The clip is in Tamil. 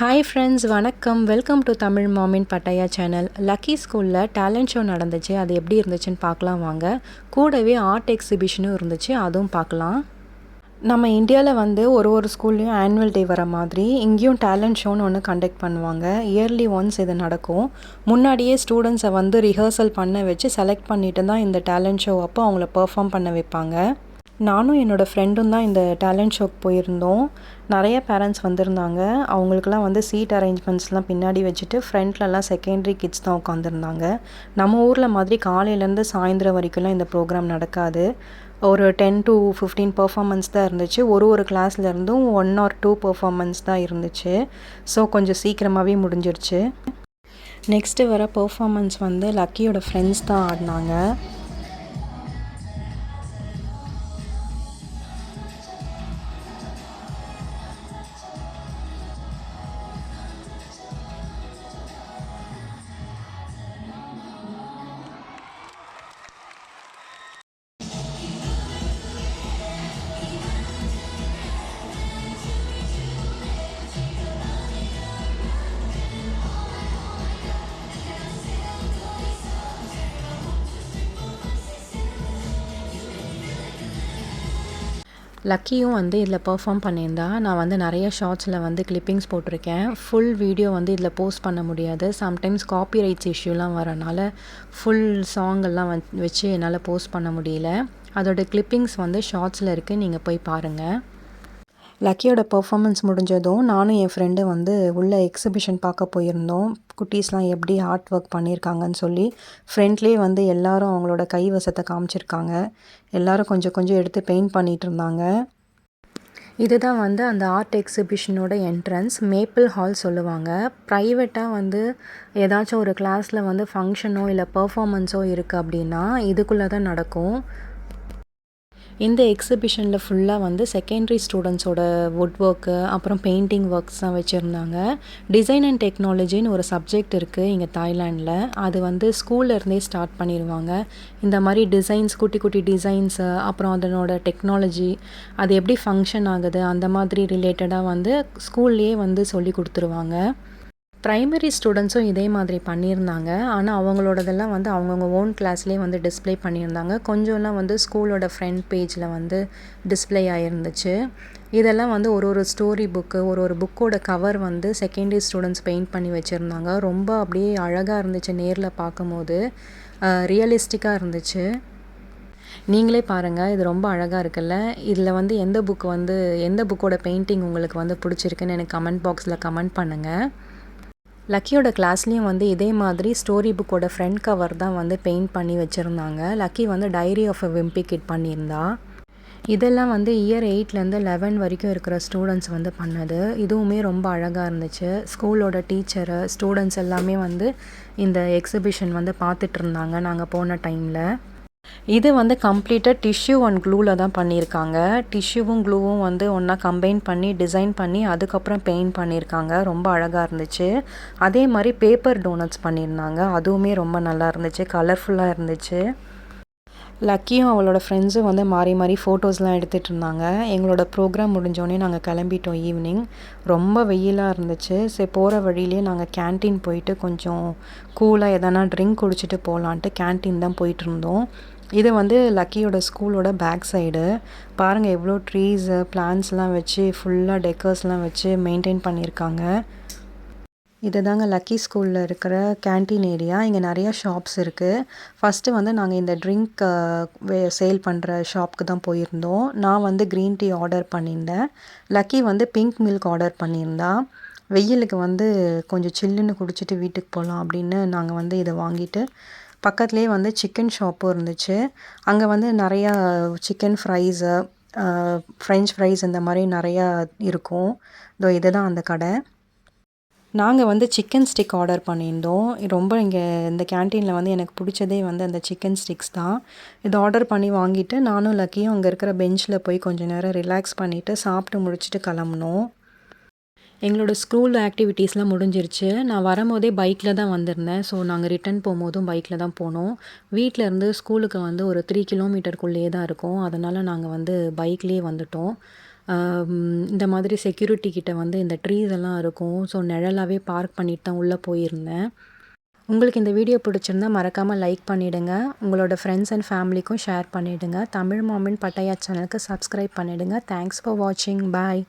ஹாய் ஃப்ரெண்ட்ஸ், வணக்கம். Welcome to Tamil mom in Pattaya channel. Lucky ஸ்கூலில் டேலண்ட் ஷோ நடந்துச்சு. அது எப்படி இருந்துச்சுன்னு பார்க்கலாம் வாங்க. கூடவே ஆர்ட் எக்ஸிபிஷனும் இருந்துச்சு, அதுவும் பார்க்கலாம். நம்ம இந்தியாவில் வந்து ஒரு ஸ்கூல்லையும் ஆனுவல் டே வர மாதிரி இங்கேயும் டேலண்ட் ஷோன்னு ஒன்று கண்டக்ட் பண்ணுவாங்க. இயர்லி ஒன்ஸ் இது நடக்கும். முன்னாடியே ஸ்டூடெண்ட்ஸை வந்து ரிஹர்சல் பண்ண வச்சு செலக்ட் பண்ணிட்டு தான் இந்த டேலண்ட் ஷோ அப்போ அவங்கள பெர்ஃபார்ம் பண்ண வைப்பாங்க. நானும் என்னோடய ஃப்ரெண்டும் தான் இந்த டேலண்ட் ஷோக்கு போயிருந்தோம். நிறைய பேரண்ட்ஸ் வந்திருந்தாங்க. அவங்களுக்கெல்லாம் வந்து சீட் அரேஞ்ச்மெண்ட்ஸ்லாம் பின்னாடி வச்சுட்டு ஃப்ரண்ட்லலாம் செகண்டரி கிட்ஸ் தான் உட்காந்துருந்தாங்க. நம்ம ஊரில் மாதிரி காலையிலேருந்து சாயந்தரம் வரைக்கும்லாம் இந்த ப்ரோக்ராம் நடக்காது. ஒரு 10 to 15 பெர்ஃபார்மன்ஸ் தான் இருந்துச்சு. ஒரு கிளாஸ்லேருந்தும் 1 or 2 பெர்ஃபார்மன்ஸ் தான் இருந்துச்சு. ஸோ கொஞ்சம் சீக்கிரமாகவே முடிஞ்சிருச்சு. நெக்ஸ்ட்டு வர பெர்ஃபார்மன்ஸ் வந்து லக்கியோட ஃப்ரெண்ட்ஸ் தான் ஆடினாங்க. லக்கியும் வந்து இதில் பெர்ஃபார்ம் பண்ணியிருந்தா. நான் வந்து நிறைய ஷார்ட்ஸில் வந்து கிளிப்பிங்ஸ் போட்டிருக்கேன். ஃபுல் வீடியோ வந்து இதில் போஸ்ட் பண்ண முடியாது. சம்டைம்ஸ் காப்பிரைட்ஸ் இஷ்யூலாம் வரனால ஃபுல் சாங்கெல்லாம் வச்சு என்னால் போஸ்ட் பண்ண முடியல. அதோடய கிளிப்பிங்ஸ் வந்து ஷார்ட்ஸில் இருக்குது, நீங்கள் போய் பாருங்கள். லக்கியோட பெர்ஃபார்மன்ஸ் முடிஞ்சதும் நானும் என் ஃப்ரெண்டு வந்து உள்ள எக்ஸிபிஷன் பார்க்க போயிருந்தோம். குட்டீஸ்லாம் எப்படி ஆர்ட் ஒர்க் பண்ணியிருக்காங்கன்னு சொல்லி ஃப்ரெண்ட்லேயே வந்து எல்லாரும் அவங்களோட கைவசத்தை காமிச்சிருக்காங்க. எல்லாரும் கொஞ்சம் கொஞ்சம் எடுத்து பெயிண்ட் பண்ணிகிட்டு இருந்தாங்க. இதுதான் வந்து அந்த ஆர்ட் எக்ஸிபிஷனோட என்ட்ரன்ஸ். மேப்பிள் ஹால் சொல்லுவாங்க. ப்ரைவேட்டாக வந்து ஏதாச்சும் ஒரு கிளாஸில் வந்து ஃபங்க்ஷனோ இல்லை பெர்ஃபார்மன்ஸோ இருக்குது அப்படின்னா இதுக்குள்ளே தான் நடக்கும். இந்த எக்ஸிபிஷனில் ஃபுல்லாக வந்து செகண்டரி ஸ்டூடெண்ட்ஸோட வுட் ஒர்க்கு, அப்புறம் பெயிண்டிங் ஒர்க்ஸ் தான் வச்சுருந்தாங்க. டிசைன் அண்ட் டெக்னாலஜின்னு ஒரு சப்ஜெக்ட் இருக்குது இங்கே தாய்லாண்டில். அது வந்து ஸ்கூல்லேருந்தே ஸ்டார்ட் பண்ணிடுவாங்க. இந்த மாதிரி டிசைன்ஸ், குட்டி குட்டி டிசைன்ஸு, அப்புறம் அதனோட டெக்னாலஜி, அது எப்படி ஃபங்க்ஷன் ஆகுது, அந்த மாதிரி ரிலேட்டடாக வந்து ஸ்கூல்லேயே வந்து சொல்லி கொடுத்துருவாங்க. ப்ரைமரி ஸ்டூடெண்ட்ஸும் இதே மாதிரி பண்ணியிருந்தாங்க. ஆனால் அவங்களோடதெல்லாம் வந்து அவங்கவுங்க ஓன் கிளாஸ்லேயே வந்து டிஸ்பிளே பண்ணியிருந்தாங்க. கொஞ்சம்லாம் வந்து ஸ்கூலோட ஃப்ரண்ட் பேஜில் வந்து டிஸ்பிளே ஆகிருந்துச்சு. இதெல்லாம் வந்து ஒரு ஸ்டோரி புக்கு, ஒரு புக்கோட கவர் வந்து செகண்டரி ஸ்டூடெண்ட்ஸ் பெயிண்ட் பண்ணி வச்சுருந்தாங்க. ரொம்ப அப்படியே அழகாக இருந்துச்சு நேரில் பார்க்கும்போது. ரியலிஸ்டிக்காக இருந்துச்சு. நீங்களே பாருங்கள், இது ரொம்ப அழகாக இருக்குல்ல. இதில் வந்து எந்த புக்கோட பெயிண்டிங் உங்களுக்கு வந்து பிடிச்சிருக்குன்னு எனக்கு கமெண்ட் பாக்ஸில் கமெண்ட் பண்ணுங்கள். லக்கியோட கிளாஸ்லேயும் வந்து இதே மாதிரி ஸ்டோரி புக்கோட ஃப்ரண்ட் கவர் தான் வந்து பெயிண்ட் பண்ணி வச்சுருந்தாங்க. லக்கி வந்து diary of a Wimpy kit பண்ணியிருந்தா. இதெல்லாம் வந்து இயர் 8லேருந்து 11 வரைக்கும் இருக்கிற ஸ்டூடெண்ட்ஸ் வந்து பண்ணது. இதுவுமே ரொம்ப அழகாக இருந்துச்சு. ஸ்கூலோட டீச்சரு, ஸ்டூடெண்ட்ஸ் எல்லாமே வந்து இந்த எக்ஸிபிஷன் வந்து பார்த்துட்டு இருந்தாங்க நாங்கள் போன டைமில். இது வந்து கம்ப்ளீட்டாக டிஷ்யூ அண்ட் க்ளூவில் தான் பண்ணியிருக்காங்க. டிஷ்யூவும் க்ளூவும் வந்து ஒன்றா கம்பைன் பண்ணி டிசைன் பண்ணி அதுக்கப்புறம் பெயிண்ட் பண்ணியிருக்காங்க. ரொம்ப அழகாக இருந்துச்சு. அதே மாதிரி பேப்பர் டோனட்ஸ் பண்ணியிருந்தாங்க. அதுவுமே ரொம்ப நல்லா இருந்துச்சு, கலர்ஃபுல்லாக இருந்துச்சு. லக்கியும் அவளோட ஃப்ரெண்ட்ஸும் வந்து மாறி மாறி ஃபோட்டோஸ்லாம் எடுத்துகிட்டு இருந்தாங்க. எங்களோட ப்ரோக்ராம் முடிஞ்சோடனே நாங்கள் கிளம்பிட்டோம் ஈவினிங். ரொம்ப வெயிலாக இருந்துச்சு. சரி, போகிற வழியிலே நாங்கள் கேன்டீன் போயிட்டு கொஞ்சம் கூலாக எதனா ட்ரிங்க் குடிச்சிட்டு போகலான்ட்டு கேன்டீன் தான் போயிட்டுருந்தோம். இது வந்து லக்கியோட ஸ்கூலோட பேக் சைடு. பாருங்கள், எவ்வளோ ட்ரீஸு, பிளான்ட்ஸ்லாம் வச்சு ஃபுல்லாக டெக்கர்ஸ்லாம் வச்சு மெயின்டைன் பண்ணியிருக்காங்க. இது தாங்க லக்கி ஸ்கூலில் இருக்கிற கேன்டீன் ஏரியா. இங்கே நிறையா ஷாப்ஸ் இருக்குது. ஃபஸ்ட்டு வந்து நாங்கள் இந்த ட்ரிங்க் சேல் பண்ணுற ஷாப்புக்கு தான் போயிருந்தோம். நான் வந்து க்ரீன் டீ ஆர்டர் பண்ணியிருந்தேன். லக்கி வந்து பிங்க் மில்க் ஆர்டர் பண்ணியிருந்தா. வெயிலுக்கு வந்து கொஞ்சம் சில்லுன்னு குடிச்சிட்டு வீட்டுக்கு போகலாம் அப்படின்னு நாங்கள் வந்து இதை வாங்கிட்டு பக்கத்துலேயே வந்து சிக்கன் ஷாப்பும் இருந்துச்சு. அங்கே வந்து நிறையா சிக்கன் ஃப்ரைஸு, ஃப்ரெஞ்ச் ஃப்ரைஸ் இந்த மாதிரி நிறையா இருக்கும். இதுதான் அந்த கடை. நாங்கள் வந்து சிக்கன் ஸ்டிக் ஆர்டர் பண்ணியிருந்தோம். ரொம்ப இங்கே இந்த கேன்டீனில் வந்து எனக்கு பிடிச்சதே வந்து அந்த சிக்கன் ஸ்டிக்ஸ் தான். இது ஆர்டர் பண்ணி வாங்கிட்டு நானும் லக்கியும் அங்கே இருக்கிற பெஞ்சில் போய் கொஞ்சம் நேரம் ரிலாக்ஸ் பண்ணிவிட்டு சாப்பிட்டு முடிச்சுட்டு கிளம்புனோம். எங்களோட ஸ்கூல் ஆக்டிவிட்டீஸ்லாம் முடிஞ்சிருச்சு. நான் வரும்போதே பைக்கில் தான் வந்திருந்தேன். ஸோ நாங்கள் ரிட்டர்ன் போகும்போதும் பைக்கில் தான் போனோம். வீட்டிலேருந்து ஸ்கூலுக்கு வந்து ஒரு 3 கிலோமீட்டருக்குள்ளேயே தான் இருக்கும். அதனால் நாங்கள் வந்து பைக்லேயே வந்துட்டோம். இந்த மாதிரி செக்யூரிட்டி கிட்ட வந்து இந்த ட்ரீஸ் எல்லாம் இருக்கும். ஸோ நிழலாவே பார்க் பண்ணிட்டு தான் உள்ள போயிருந்தேன். உங்களுக்கு இந்த வீடியோ பிடிச்சிருந்தா மறக்காம லைக் பண்ணிடுங்க. உங்களோட ஃப்ரெண்ட்ஸ் அண்ட் ஃபேமிலிக்கும் ஷேர் பண்ணிடுங்க. தமிழ் மாமின் பட்டையா சேனலுக்கு சப்ஸ்கிரைப் பண்ணிடுங்க. தேங்க்ஸ் ஃபார் வாட்சிங். பாய்.